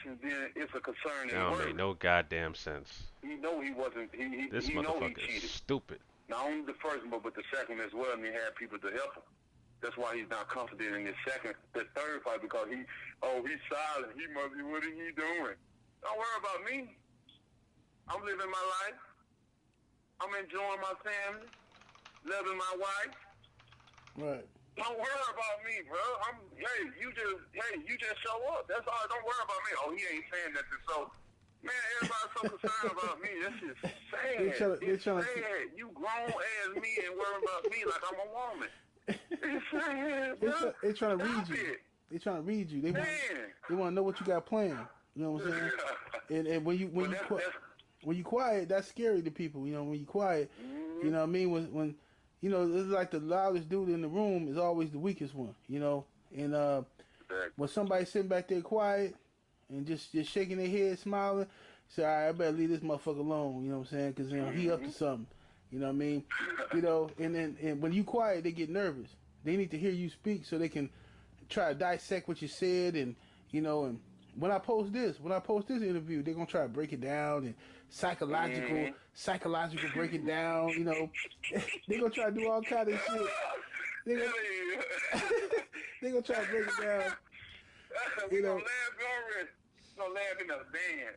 actions, then it's a concern That in don't make word. no goddamn sense. He know he wasn't. This He know he motherfucker is cheated. stupid. Not only the first one, but the second as well, and he had people to help him. That's why he's not confident in the third fight, because he's silent. He must be, what is he doing? Don't worry about me. I'm living my life. I'm enjoying my family, loving my wife. Right. Don't worry about me, bro. You just show up. That's all. Don't worry about me. Oh, he ain't saying nothing. So, man, everybody's so concerned about me. That's just sad. It's sad. You grown as me and worry about me like I'm a woman. It's sad, bro. They trying to read you. They trying to read you. They want to know what you got planned. You know what I'm saying? And when you quiet, that's scary to people. You know, when you quiet, you know what I mean? When you know, it's like the loudest dude in the room is always the weakest one, you know? And when somebody's sitting back there quiet and just shaking their head, smiling, say, all right, I better leave this motherfucker alone, you know what I'm saying? Because, you know, he up to something, you know what I mean? You know, and when you quiet, they get nervous. They need to hear you speak so they can try to dissect what you said, and, you know, and when I post this interview, they're going to try to break it down and psychological break it down, you know. They're going to try to do all kind of shit. They're going to try to break it down. You know. We're going to laugh in a band.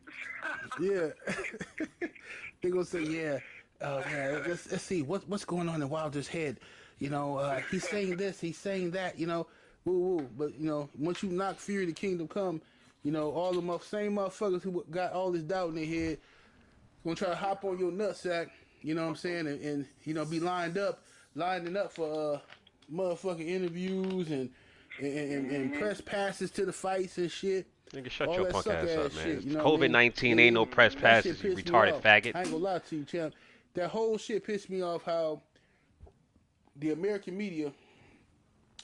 Yeah. They're going to say, yeah, man, let's see, what's going on in Wilder's head? You know, he's saying this, he's saying that, you know, woo-woo. But, you know, once you knock Fury the Kingdom Come, you know, all the same motherfuckers who got all this doubt in their head gonna try to hop on your nutsack, you know what I'm saying, and you know, be lining up for motherfucking interviews and press passes to the fights and shit. Nigga, shut your punk ass up, man. Shit, you know COVID-19 ain't no press passes, you retarded faggot. I ain't gonna lie to you, champ. That whole shit pissed me off, how the American media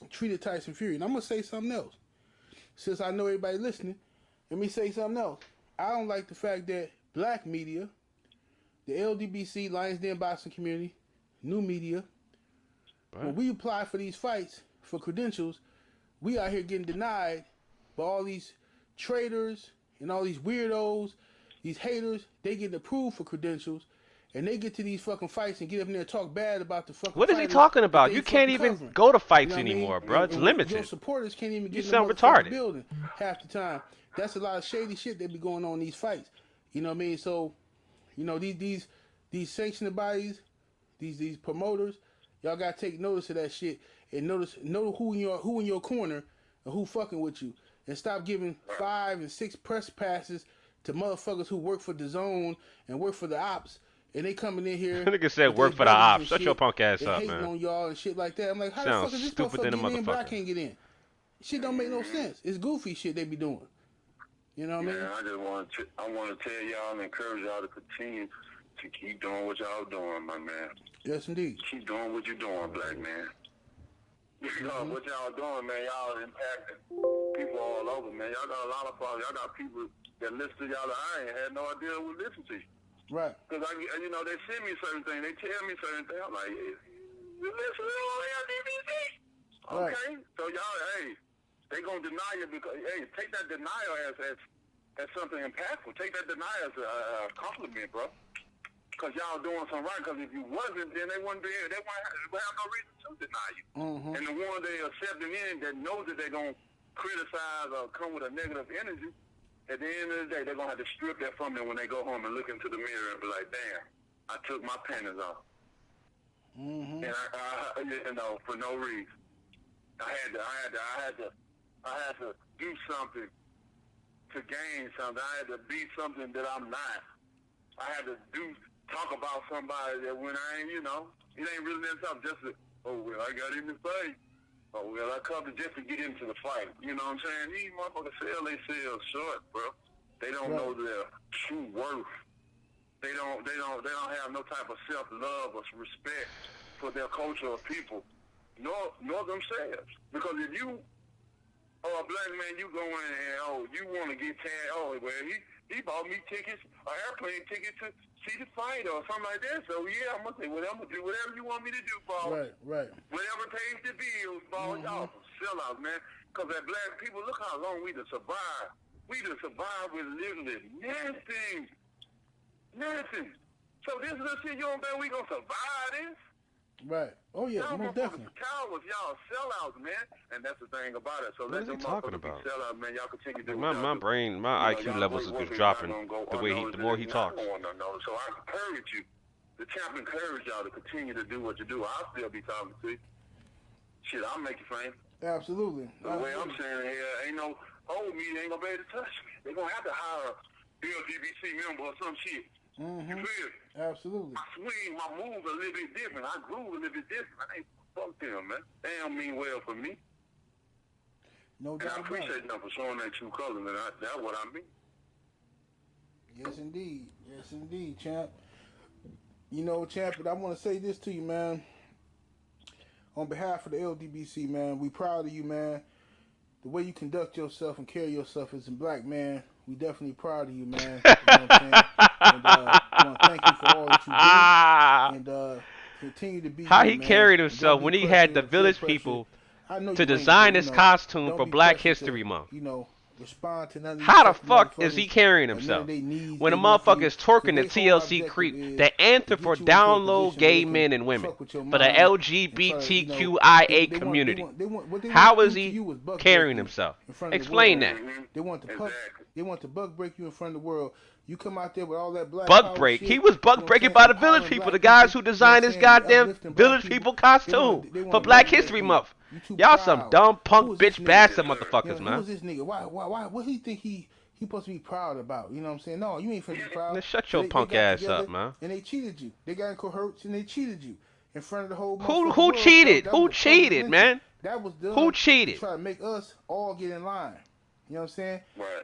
treated Tyson Fury. And I'm gonna say something else. Since I know everybody listening, let me say something else. I don't like the fact that black media, the LDBC, Lions Den Boxing Community, new media, when we apply for these fights for credentials, we out here getting denied by all these traitors and all these weirdos, these haters. They getting approved for credentials, and they get to these fucking fights and get up in there and talk bad about the fucking What is he talking about? You can't even go to fights anymore, bro. It's limited. Your supporters can't even get you in sound the retarded. building half the time. That's a lot of shady shit that be going on in these fights. You know what I mean? So, you know, these sanctioning bodies, these promoters, y'all gotta take notice of that shit and know who in your corner and who fucking with you, and stop giving 5 and 6 press passes to motherfuckers who work for the zone and work for the ops. And they coming in here. Nigga said work for the ops. Shut your punk ass up, hating man. On y'all and shit like that. I'm like, how Sounds the fuck is this stupid motherfucker than a get in, but I motherfucker. can't get in? Shit don't make no sense. It's goofy shit they be doing. You know what I mean? I just want to tell y'all and encourage y'all to continue to keep doing what y'all doing, my man. Yes, indeed. Keep doing what you're doing, black man. What y'all doing, man, y'all impacting people all over, man. Y'all got a lot of followers. Y'all got people that listen to y'all that I ain't had no idea would listen to you. Right. Because, you know, they send me certain things. They tell me certain things. I'm like, you listen to LDBC? Right. Okay. So y'all, hey, they going to deny you because, hey, take that denial as something impactful. Take that denial as a compliment, bro. Because y'all doing something right. Because if you wasn't, then they wouldn't be here. They would have no reason to deny you. Mm-hmm. And the one they accepting in that knows that they're going to criticize or come with a negative energy, at the end of the day, they're going to have to strip that from them when they go home and look into the mirror and be like, damn, I took my panties off. Mm-hmm. And I, you know, for no reason. I had to do something to gain something. I had to be something that I'm not. I had to talk about somebody that when I ain't, you know, it ain't really that tough. Just to, oh, well, I got in the fight. Oh, well, I come just to get into the fight. You know what I'm saying? These motherfuckers sell short, bro. They don't know their true worth. They don't have no type of self-love or respect for their culture or people, nor themselves. Because if you a black man, you go in and, you want to get tagged, well, he bought me tickets, an airplane ticket to see the fight or something like that. So, yeah, I'm going to say, well, I'm going to do whatever you want me to do, Paul. Right. Whatever pays the bills, Paul. Y'all some sellouts, man. Because as black people, look how long we to survive We done survived with literally nothing. Nothing. So this little shit, you don't think we gonna survive this? Right. Oh yeah, y'all most definitely. Cowards, y'all sellouts, man. And that's the thing about it. So what is he talking about? Sellouts, man. Y'all continue to do my IQ levels is just dropping the more he talks. So I encourage you. The champ encourage y'all to continue to do what you do. I'll still be talking to you. Shit, I'll make you famous. Absolutely. The way I'm saying here, ain't no old media ain't gonna be able to touch me. They're gonna have to hire a LGBT member or some shit. Mm-hmm. You feel? Absolutely. I swing, my move a little bit different. I groove a little bit different. I ain't fuck them, man. They don't mean well for me. No doubt. And I appreciate them for showing that true color, and that's what I mean. Yes, indeed. Yes, indeed, champ. You know, champ, but I want to say this to you, man. On behalf of the LDBC, man, we proud of you, man. The way you conduct yourself and carry yourself as a black man, we definitely proud of you, man. You know what I'm saying? And I want to thank you for all that you do. And continue to be how you, he man. carried himself when he had the village people to design his costume for Black History Month. You know, respond to none of these how the fuck is he carrying himself when a motherfucker is twerking the TLC creep, the anthem for download gay men and women, for the LGBTQIA community? How is he carrying himself? Explain that. They want to bug break you in front of the world. You come out there with all that black bug break. He was bug breaking by the village people, the guys who designed his goddamn village people costume for Black History Month. Y'all some dumb punk bitch bastard motherfuckers, man. Who's this nigga? Why? What do he think he supposed to be proud about? You know what I'm saying? No, you ain't supposed to be proud. Man, shut your punk ass up, man. And they cheated you. They got in cohorts and they cheated you in front of the whole. Who cheated? Who cheated, man? That was done. Who cheated? To try to make us all get in line. You know what I'm saying? Right.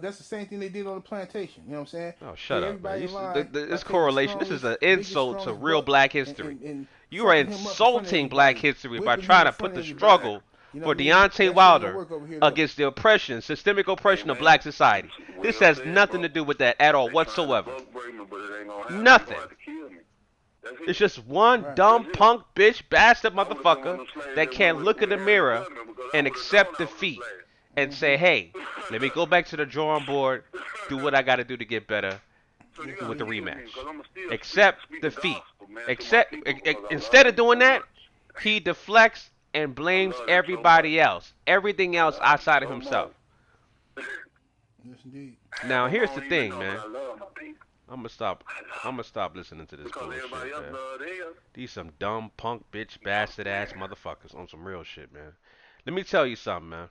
That's the same thing they did on the plantation. You know what I'm saying? Oh, shut up, man. This correlation, this is an insult to real Black history. You are insulting Black history by trying to put the struggle for Deontay Wilder against the oppression, systemic oppression of Black society. This has nothing to do with that at all whatsoever. Nothing. It's just one dumb punk bitch bastard motherfucker that can't look in the mirror and accept defeat and say, hey, let me go back to the drawing board, do what I got to do to get better with the rematch. Accept defeat. Instead of doing that, he deflects and blames everybody else. Everything else outside of himself. Yes, indeed. Now, here's the thing, man. I'm gonna stop listening to this bullshit, man. These some dumb punk bitch bastard ass motherfuckers on some real shit, man. Let me tell you something, man.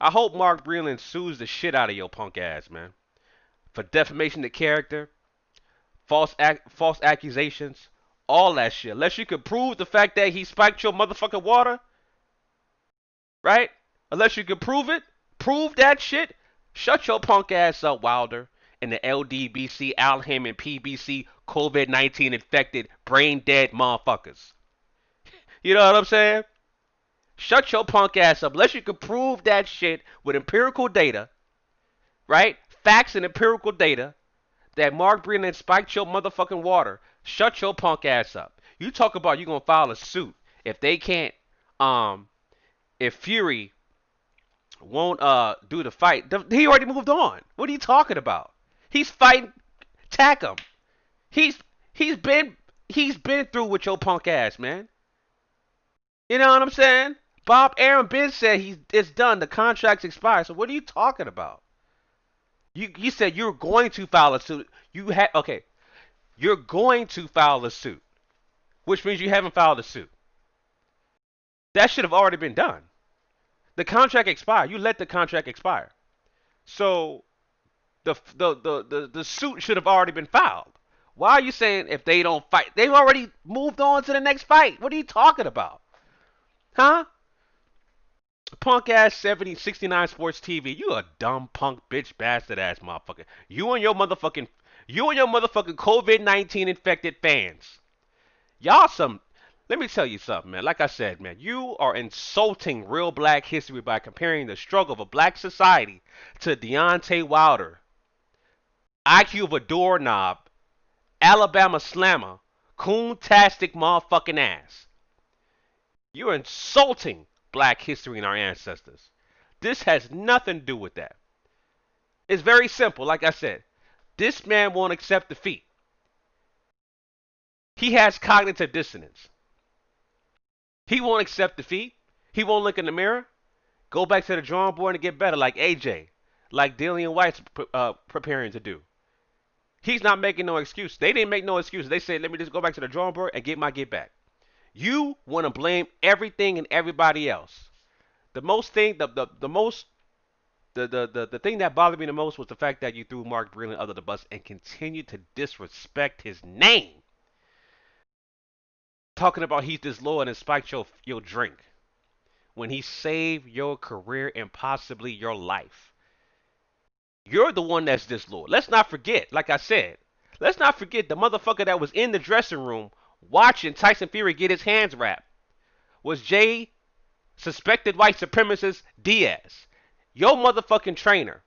I hope Mark Breland sues the shit out of your punk ass, man. For defamation of character, false accusations, all that shit. Unless you could prove the fact that he spiked your motherfucking water, right? Unless you could prove it, prove that shit. Shut your punk ass up, Wilder, and the LDBC, Alham, and PBC COVID-19 infected, brain dead motherfuckers. You know what I'm saying? Shut your punk ass up. Unless you can prove that shit with empirical data, right? Facts and empirical data that Mark Breland spiked your motherfucking water. Shut your punk ass up. You talk about you gonna file a suit if they can't, if Fury won't do the fight. He already moved on. What are you talking about? He's fighting Takum. He's been through with your punk ass, man. You know what I'm saying? Bob Aaron Ben said it's done. The contract's expired. So what are you talking about? You said you're going to file a suit. You're going to file a suit, which means you haven't filed a suit. That should have already been done. The contract expired. You let the contract expire. So the suit should have already been filed. Why are you saying if they don't fight? They've already moved on to the next fight. What are you talking about? Huh? Punk ass 69 Sports TV. You a dumb punk bitch bastard ass motherfucker. You and your motherfucking COVID-19 infected fans. Y'all some. Let me tell you something, man. Like I said, man, you are insulting real Black history by comparing the struggle of a Black society to Deontay Wilder, IQ of a doorknob, Alabama slammer, coon-tastic motherfucking ass. You're insulting Black history and our ancestors. This has nothing to do with that. It's very simple. Like I said, this man won't accept defeat. He has cognitive dissonance. He won't accept defeat. He won't look in the mirror. Go back to the drawing board and get better, like AJ, like Dillian White's preparing to do. He's not making no excuse. They didn't make no excuses. They said, let me just go back to the drawing board and get my get back. You want to blame everything and everybody else. The thing that bothered me the most was the fact that you threw Mark Breland under the bus and continued to disrespect his name. Talking about he's disloyal and spiked your drink when he saved your career and possibly your life. You're the one that's disloyal. Let's not forget, like I said, let's not forget the motherfucker that was in the dressing room watching Tyson Fury get his hands wrapped was suspected white supremacist Diaz. Your motherfucking trainer.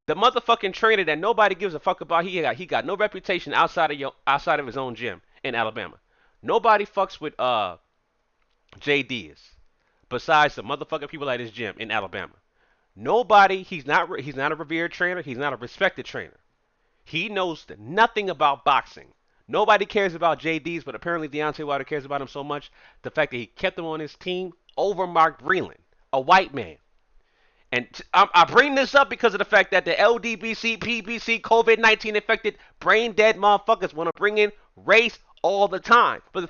The motherfucking trainer that nobody gives a fuck about. He got no reputation outside of his own gym in Alabama. Nobody fucks with JD's besides the motherfucking people at his gym in Alabama. Nobody. He's not a revered trainer. He's not a respected trainer. He knows nothing about boxing. Nobody cares about JD's, but apparently Deontay Wilder cares about him so much. The fact that he kept him on his team over Mark Breland, a white man. And I bring this up because of the fact that the LDBC, PBC, COVID-19 infected, brain dead motherfuckers want to bring in race all the time. But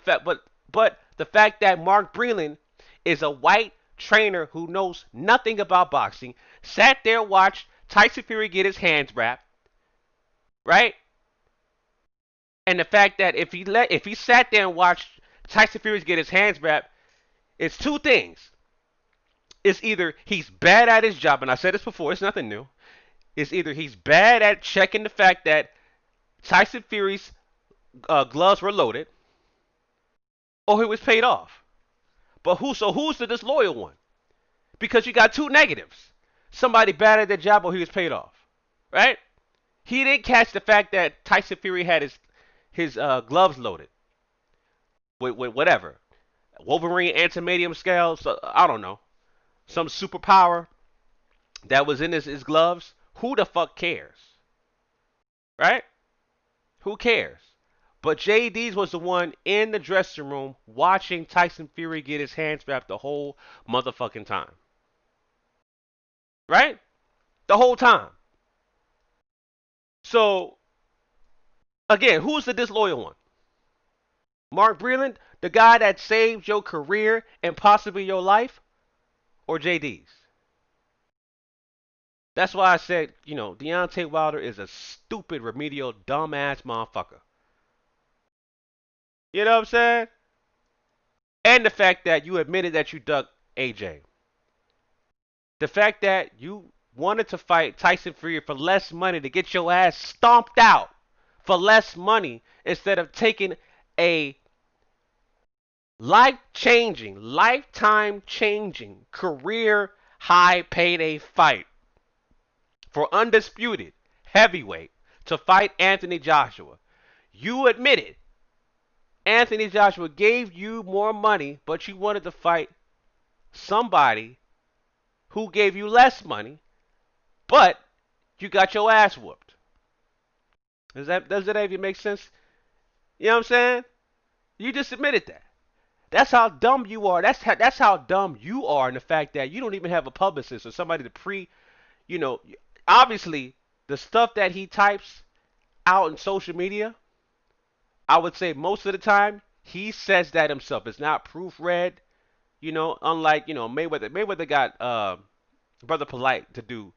the fact that Mark Breland is a white trainer who knows nothing about boxing, sat there, watched Tyson Fury get his hands wrapped, right? And the fact that if he sat there and watched Tyson Fury get his hands wrapped, it's two things. It's either he's bad at his job, and I said this before, it's nothing new. It's either he's bad at checking the fact that Tyson Fury's gloves were loaded, or he was paid off. But who's the disloyal one? Because you got two negatives. Somebody bad at their job or he was paid off. Right? He didn't catch the fact that Tyson Fury had his gloves loaded. With whatever. Wolverine antimedium scales, I don't know. Some superpower that was in his gloves. Who the fuck cares? Right? Who cares? But JD's was the one in the dressing room watching Tyson Fury get his hands wrapped the whole motherfucking time. Right? The whole time. So, again, who's the disloyal one? Mark Breland, the guy that saved your career and possibly your life? Or JD's? That's why I said, Deontay Wilder is a stupid, remedial, dumbass motherfucker. You know what I'm saying? And the fact that you admitted that you ducked AJ. The fact that you wanted to fight Tyson Fury for less money to get your ass stomped out for less money instead of taking a life-changing, lifetime-changing, career high payday fight for undisputed heavyweight to fight Anthony Joshua. You admitted Anthony Joshua gave you more money, but you wanted to fight somebody who gave you less money, but you got your ass whooped. Does that even make sense? You know what I'm saying? You just admitted that. That's how dumb you are. That's how dumb you are in the fact that you don't even have a publicist or somebody to obviously the stuff that he types out in social media, I would say most of the time he says that himself. It's not proofread, unlike, Mayweather. Mayweather got Brother Polite to do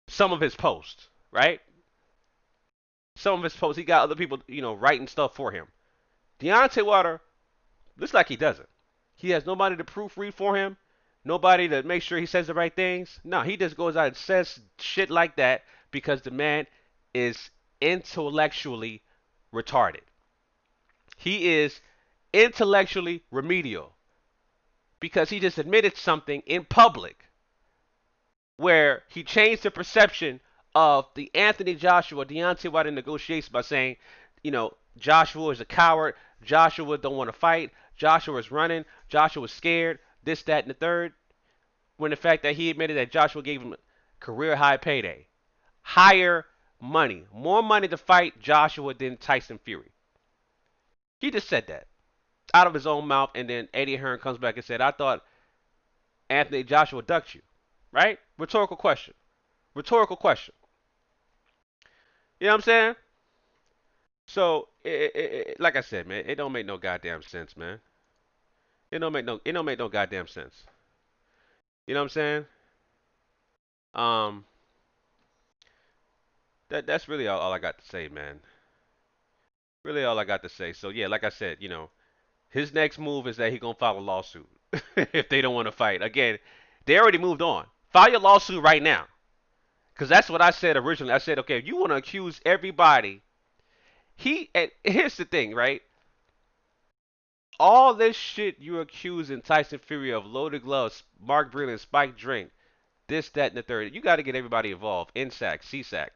some of his posts, right? Some of his posts, he got other people, writing stuff for him. Deontay Wilder looks like he doesn't. He has nobody to proofread for him, nobody to make sure he says the right things. No, he just goes out and says shit like that because the man is intellectually retarded. He is intellectually remedial because he just admitted something in public where he changed the perception of the Anthony Joshua, Deontay Wilder negotiations by saying, Joshua is a coward, Joshua don't want to fight, Joshua is running, Joshua is scared, this, that, and the third. When the fact that he admitted that Joshua gave him Career high payday. Higher money. More money to fight Joshua than Tyson Fury. He just said that out of his own mouth, and then Eddie Hearn comes back and said, I thought Anthony Joshua ducked you. Right? Rhetorical question. Rhetorical question. You know what I'm saying? So, like I said, man, it don't make no goddamn sense, man. It don't make no goddamn sense. You know what I'm saying? Um, that's really all I got to say, man. Really all I got to say. So yeah, like I said, his next move is that he gonna file a lawsuit if they don't want to fight. Again, they already moved on. File your lawsuit right now, because that's what I said originally. I said, okay, if you want to accuse everybody, and here's the thing, right? All this shit you're accusing Tyson Fury of, loaded gloves, Mark Breland, spiked drink, this, that, and the third. You got to get everybody involved. NSAC, CSAC,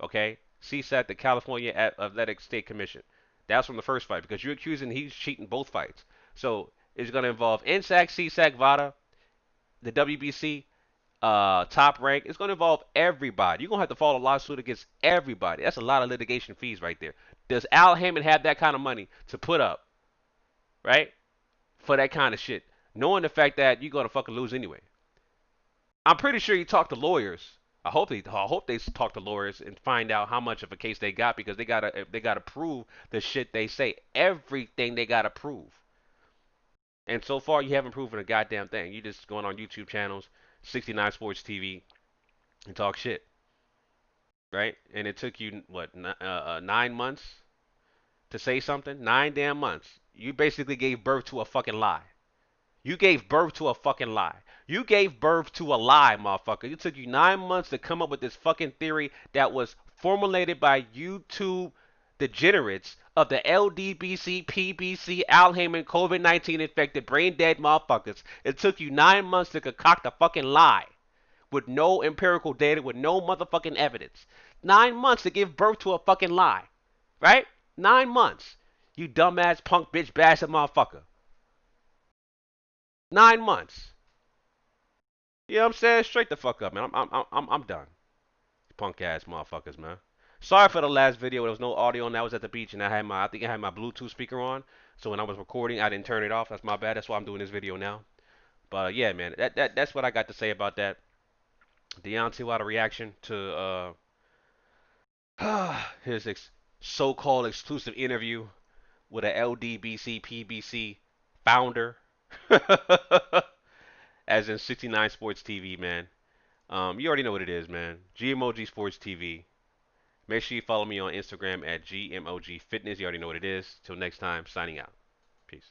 okay? CSAC, the California Athletic State Commission. That's from the first fight because you're accusing he's cheating both fights. So it's going to involve NSAC, CSAC, VADA, the WBC, Top Rank. It's going to involve everybody. You're going to have to file a lawsuit against everybody. That's a lot of litigation fees right there. Does Al Hammond have that kind of money to put up, right, for that kind of shit, knowing the fact that you're going to fucking lose anyway? I'm pretty sure he talked to lawyers. I hope they talk to lawyers and find out how much of a case they got because they gotta prove the shit they say. Everything they gotta prove. And so far you haven't proven a goddamn thing. You just going on YouTube channels, 69 Sports TV, and talk shit, right? And it took you what 9 months to say something? 9 damn months. You basically gave birth to a fucking lie. You gave birth to a fucking lie. You gave birth to a lie, motherfucker. It took you 9 months to come up with this fucking theory that was formulated by YouTube degenerates of the LDBC, PBC, Al Heyman, COVID-19 infected, brain dead motherfuckers. It took you 9 months to concoct a fucking lie with no empirical data, with no motherfucking evidence. 9 months to give birth to a fucking lie. Right? 9 months. You dumbass punk bitch bastard motherfucker. 9 months. You know what I'm saying? Straight the fuck up, man. I'm done. Punk ass motherfuckers, man. Sorry for the last video. There was no audio and I was at the beach and I think I had my Bluetooth speaker on. So when I was recording, I didn't turn it off. That's my bad. That's why I'm doing this video now. But yeah, man, that's what I got to say about that. Deontay, what a reaction to his so-called exclusive interview with a LDBC PBC founder. As in 69 Sports TV, man. You already know what it is, man. GMOG Sports TV. Make sure you follow me on Instagram at GMOG Fitness. You already know what it is. Till next time, signing out. Peace.